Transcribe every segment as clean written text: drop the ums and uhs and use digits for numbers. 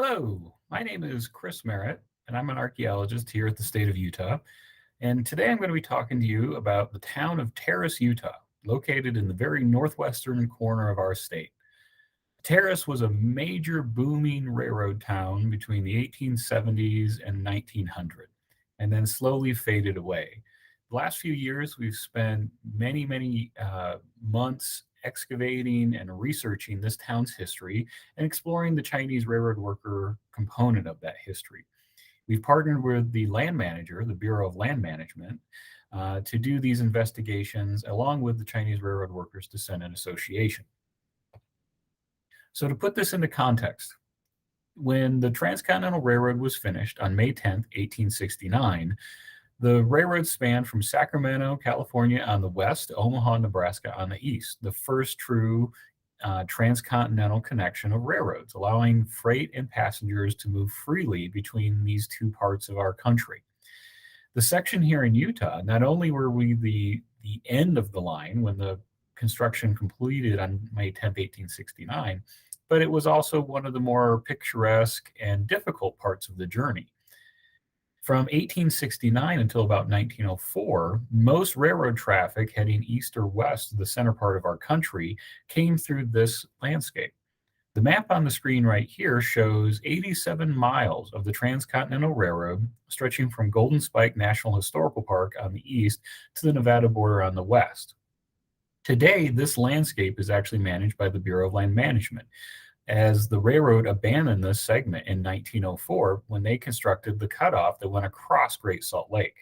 Hello, my name is Chris Merritt, and I'm an archaeologist here at the state of Utah. And today I'm going to be talking to you about the town of Terrace, Utah, located in the very northwestern corner of our state. Terrace was a major booming railroad town between the 1870s and 1900, and then slowly faded away. The last few years, we've spent many months excavating and researching this town's history and exploring the Chinese railroad worker component of that history. We've partnered with the land manager, the Bureau of Land Management, to do these investigations along with the Chinese Railroad Workers Descendant Association. So to put this into context, when the Transcontinental Railroad was finished on May 10th, 1869, the railroad spanned from Sacramento, California on the west to Omaha, Nebraska on the east, the first true transcontinental connection of railroads, allowing freight and passengers to move freely between these two parts of our country. The section here in Utah, not only were we the end of the line when the construction completed on May 10th, 1869, but it was also one of the more picturesque and difficult parts of the journey. From 1869 until about 1904, most railroad traffic heading east or west to the center part of our country came through this landscape. The map on the screen right here shows 87 miles of the Transcontinental Railroad stretching from Golden Spike National Historical Park on the east to the Nevada border on the west. Today, this landscape is actually managed by the Bureau of Land Management, as the railroad abandoned this segment in 1904 when they constructed the cutoff that went across Great Salt Lake.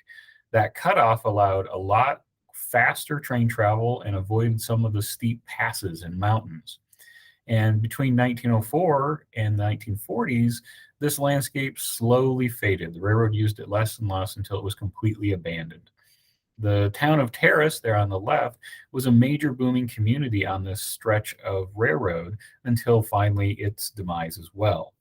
That cutoff allowed a lot faster train travel and avoided some of the steep passes and mountains. And between 1904 and the 1940s, this landscape slowly faded. The railroad used it less and less until it was completely abandoned. The town of Terrace, there on the left, was a major booming community on this stretch of railroad until finally its demise as well.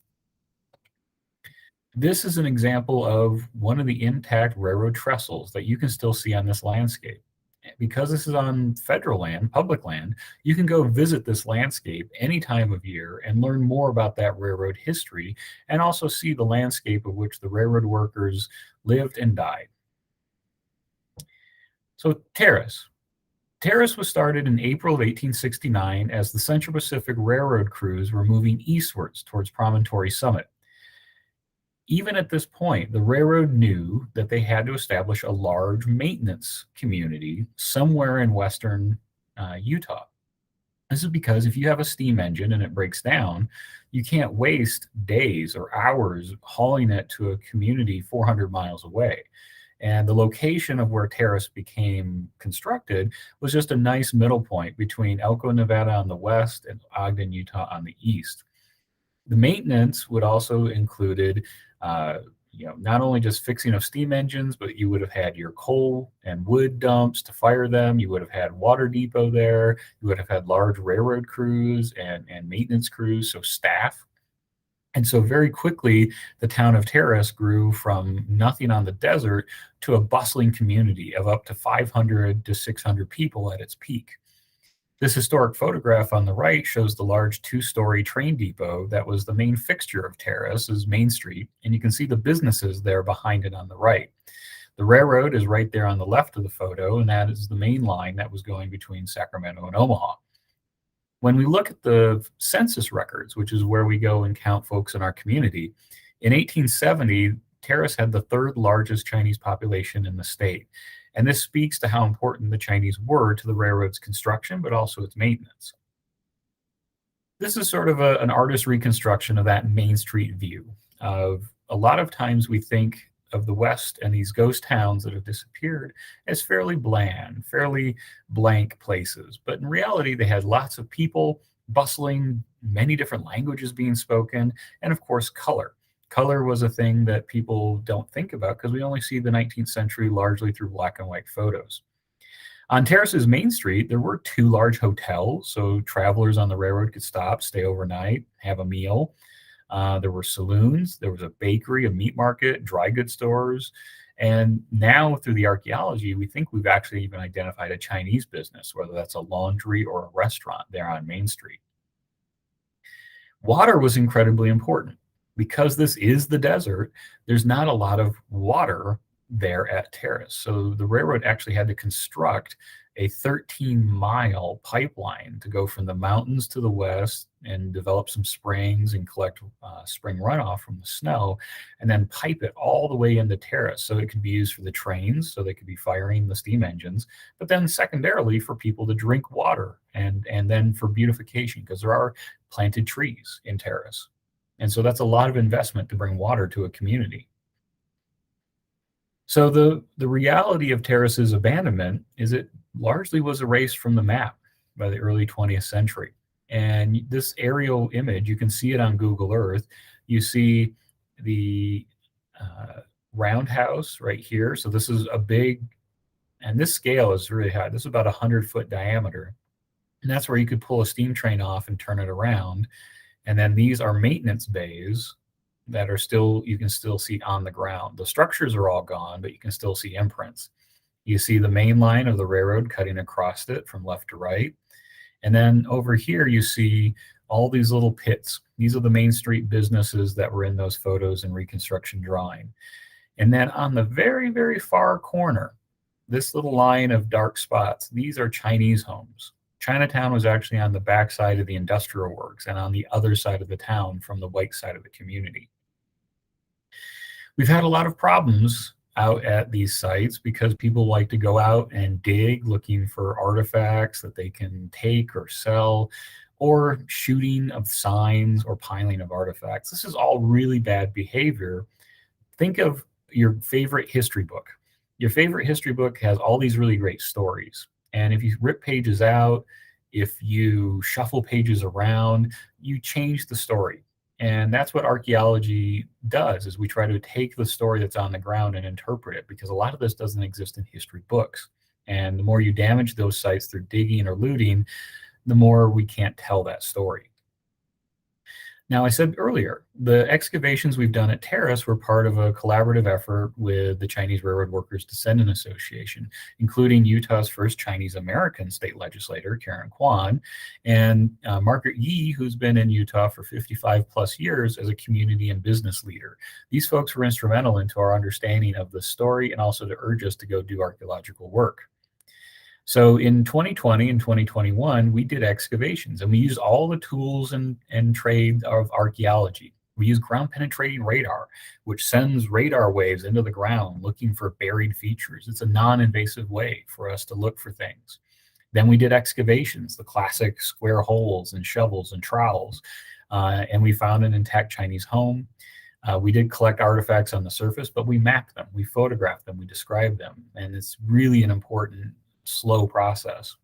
This is an example of one of the intact railroad trestles that you can still see on this landscape. Because this is on federal land, public land, you can go visit this landscape any time of year and learn more about that railroad history and also see the landscape of which the railroad workers lived and died. So Terrace. Terrace was started in April of 1869 as the Central Pacific Railroad crews were moving eastwards towards Promontory Summit. Even at this point, the railroad knew that they had to establish a large maintenance community somewhere in western Utah. This is because if you have a steam engine and it breaks down, you can't waste days or hours hauling it to a community 400 miles away. And the location of where Terrace became constructed was just a nice middle point between Elko, Nevada on the west and Ogden, Utah on the east. The maintenance would also included, not only just fixing of steam engines, but you would have had your coal and wood dumps to fire them. You would have had water depot there. You would have had large railroad crews and maintenance crews, so staff. And so very quickly, the town of Terrace grew from nothing on the desert to a bustling community of up to 500 to 600 people at its peak. This historic photograph on the right shows the large two-story train depot that was the main fixture of Terrace's Main Street, and you can see the businesses there behind it on the right. The railroad is right there on the left of the photo, and that is the main line that was going between Sacramento and Omaha. When we look at the census records, which is where we go and count folks in our community, in 1870, Terrace had the third largest Chinese population in the state. And this speaks to how important the Chinese were to the railroad's construction, but also its maintenance. This is sort of an artist's reconstruction of that Main Street view. Of a lot of times we think of the West and these ghost towns that have disappeared as fairly bland, fairly blank places. But in reality, they had lots of people, bustling, many different languages being spoken, and of course, color. Color was a thing that people don't think about because we only see the 19th century largely through black and white photos. On Terrace's Main Street, there were two large hotels, so travelers on the railroad could stop, stay overnight, have a meal. There were saloons, there was a bakery, a meat market, dry goods stores. And now through the archaeology, we think we've actually even identified a Chinese business, whether that's a laundry or a restaurant there on Main Street. Water was incredibly important. Because this is the desert, there's not a lot of water there at Terrace. So the railroad actually had to construct a 13-mile pipeline to go from the mountains to the west and develop some springs and collect spring runoff from the snow, and then pipe it all the way into Terrace so it could be used for the trains, so they could be firing the steam engines, but then secondarily for people to drink water and then for beautification, because there are planted trees in Terrace. And so that's a lot of investment to bring water to a community. So the reality of Terrace's abandonment is it largely was erased from the map by the early 20th century. And this aerial image, you can see it on Google Earth. You see the roundhouse right here. So this is a big, and this scale is really high. This is about 100-foot diameter. And that's where you could pull a steam train off and turn it around. And then these are maintenance bays that are still, you can still see on the ground. The structures are all gone, but you can still see imprints. You see the main line of the railroad cutting across it from left to right. And then over here, you see all these little pits. These are the Main Street businesses that were in those photos and reconstruction drawing. And then on the very, very far corner, this little line of dark spots, these are Chinese homes. Chinatown was actually on the back side of the industrial works and on the other side of the town from the white side of the community. We've had a lot of problems out at these sites because people like to go out and dig looking for artifacts that they can take or sell, or shooting of signs or piling of artifacts. This is all really bad behavior. Think of your favorite history book. Your favorite history book has all these really great stories. And if you rip pages out, if you shuffle pages around, you change the story. And that's what archaeology does, is we try to take the story that's on the ground and interpret it, because a lot of this doesn't exist in history books. And the more you damage those sites through digging or looting, the more we can't tell that story. Now, I said earlier, the excavations we've done at Terrace were part of a collaborative effort with the Chinese Railroad Workers Descendant Association, including Utah's first Chinese American state legislator, Karen Kwan, and Margaret Yee, who's been in Utah for 55 plus years as a community and business leader. These folks were instrumental into our understanding of the story and also to urge us to go do archaeological work. So in 2020 and 2021, we did excavations, and we used all the tools and trade of archaeology. We use ground penetrating radar, which sends radar waves into the ground looking for buried features. It's a non-invasive way for us to look for things. Then we did excavations, the classic square holes and shovels and trowels, and we found an intact Chinese home. We did collect artifacts on the surface, but we mapped them, we photographed them, we described them, and it's really an important slow process.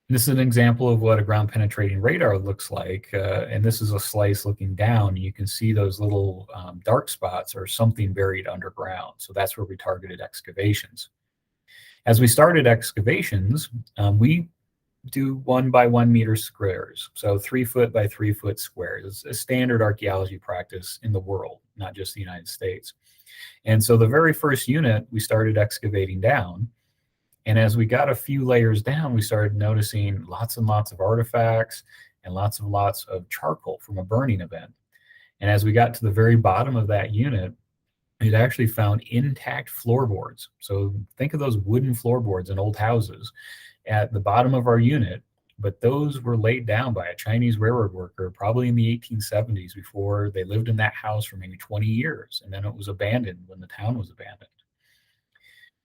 This is an example of what a ground penetrating radar looks like. And this is a slice looking down. You can see those little dark spots or something buried underground. So that's where we targeted excavations. As we started excavations, we do 1 by 1 meter squares. So 3 foot by 3 foot squares. It's a standard archaeology practice in the world, not just the United States. And so the very first unit, we started excavating down. And as we got a few layers down, we started noticing lots and lots of artifacts and lots of charcoal from a burning event. And as we got to the very bottom of that unit, it actually found intact floorboards. So think of those wooden floorboards in old houses at the bottom of our unit, but those were laid down by a Chinese railroad worker probably in the 1870s, before they lived in that house for maybe 20 years. And then it was abandoned when the town was abandoned.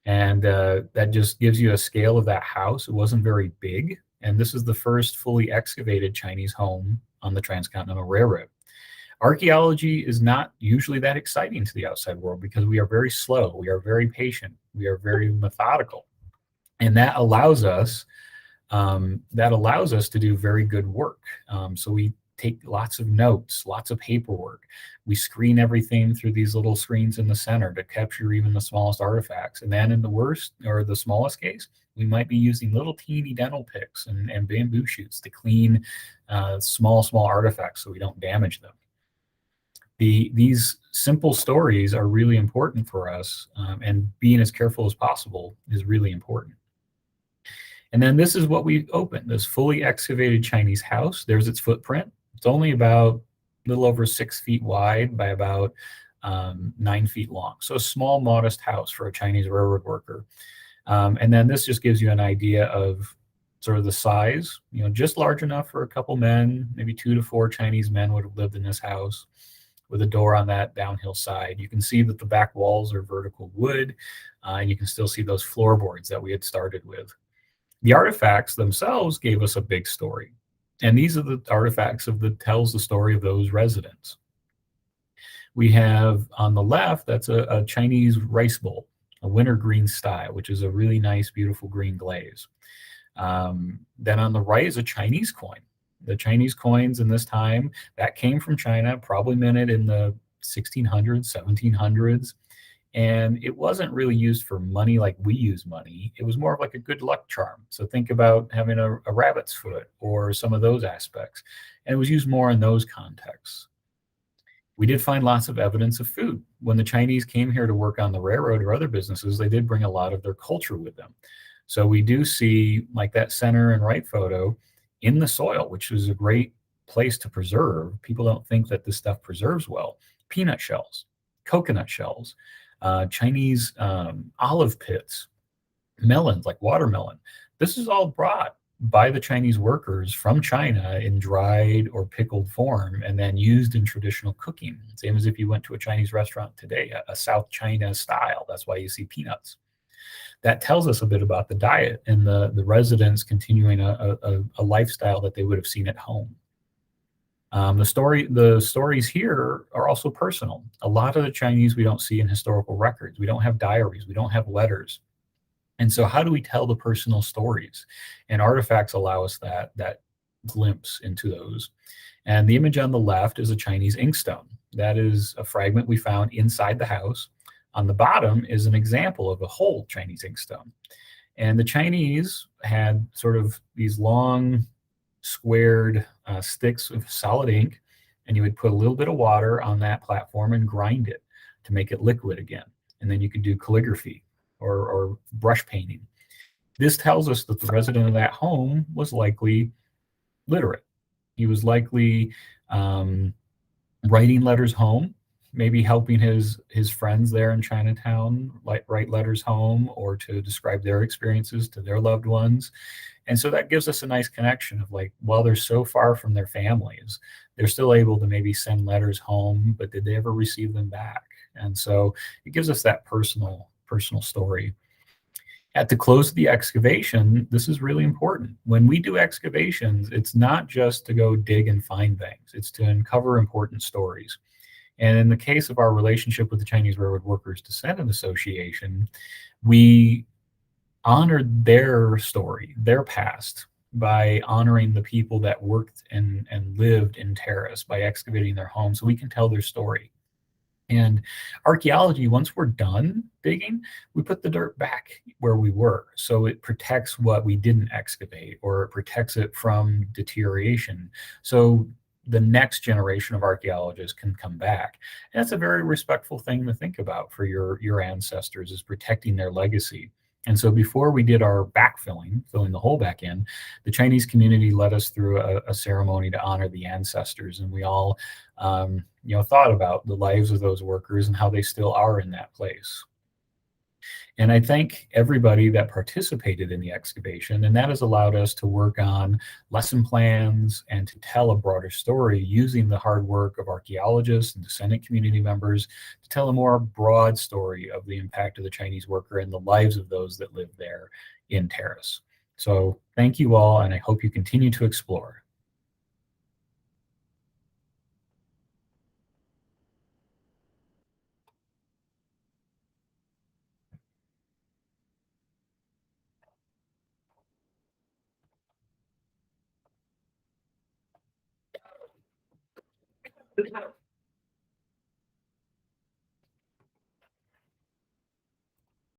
And that just gives you a scale of that house. It wasn't very big. And this is the first fully excavated Chinese home on the Transcontinental Railroad. Archaeology is not usually that exciting to the outside world because we are very slow. We are very patient. We are very methodical. And that allows us to do very good work. So we take lots of notes, lots of paperwork. We screen everything through these little screens in the center to capture even the smallest artifacts. And then in the worst or the smallest case, we might be using little teeny dental picks and bamboo shoots to clean small artifacts so we don't damage them. These simple stories are really important for us, and being as careful as possible is really important. And then this is what we opened, this fully excavated Chinese house. There's its footprint. It's only about little over 6 feet wide by about 9 feet long. So a small, modest house for a Chinese railroad worker. And then this just gives you an idea of sort of the size, just large enough for a couple men, maybe 2 to 4 Chinese men would have lived in this house with a door on that downhill side. You can see that the back walls are vertical wood, and you can still see those floorboards that we had started with. The artifacts themselves gave us a big story. And these are the artifacts tells the story of those residents. We have on the left, that's a Chinese rice bowl, a wintergreen style, which is a really nice, beautiful green glaze. Then on the right is a Chinese coin. The Chinese coins in this time, that came from China, probably minted in the 1600s, 1700s. And it wasn't really used for money like we use money. It was more of like a good luck charm. So think about having a rabbit's foot or some of those aspects. And it was used more in those contexts. We did find lots of evidence of food. When the Chinese came here to work on the railroad or other businesses, they did bring a lot of their culture with them. So we do see, like that center and right photo, in the soil, which is a great place to preserve. People don't think that this stuff preserves well. Peanut shells, coconut shells, Chinese olive pits, melons like watermelon. This is all brought by the Chinese workers from China in dried or pickled form and then used in traditional cooking. Same as if you went to a Chinese restaurant today, a South China style. That's why you see peanuts. That tells us a bit about the diet and the residents continuing a lifestyle that they would have seen at home. The stories here are also personal. A lot of the Chinese we don't see in historical records. We don't have diaries. We don't have letters. And so how do we tell the personal stories? And artifacts allow us that glimpse into those. And the image on the left is a Chinese inkstone. That is a fragment we found inside the house. On the bottom is an example of a whole Chinese inkstone. And the Chinese had sort of these long, squared sticks of solid ink, and you would put a little bit of water on that platform and grind it to make it liquid again. And then you could do calligraphy or brush painting. This tells us that the resident of that home was likely literate. He was likely writing letters home, maybe helping his friends there in Chinatown write letters home or to describe their experiences to their loved ones. And so that gives us a nice connection of like, while they're so far from their families, they're still able to maybe send letters home, but did they ever receive them back? And so it gives us that personal story. At the close of the excavation, this is really important. When we do excavations, it's not just to go dig and find things, it's to uncover important stories. And in the case of our relationship with the Chinese Railroad Workers Descendant Association, we honored their story, their past, by honoring the people that worked and lived in Terrace, by excavating their homes so we can tell their story. And archaeology, once we're done digging, we put the dirt back where we were. So it protects what we didn't excavate, or it protects it from deterioration. So the next generation of archaeologists can come back. And that's a very respectful thing to think about for your ancestors, is protecting their legacy. And so before we did our backfilling, filling the hole back in, the Chinese community led us through a ceremony to honor the ancestors. And we all, thought about the lives of those workers and how they still are in that place. And I thank everybody that participated in the excavation, and that has allowed us to work on lesson plans and to tell a broader story using the hard work of archaeologists and descendant community members to tell a more broad story of the impact of the Chinese worker and the lives of those that live there in Terrace. So thank you all, and I hope you continue to explore.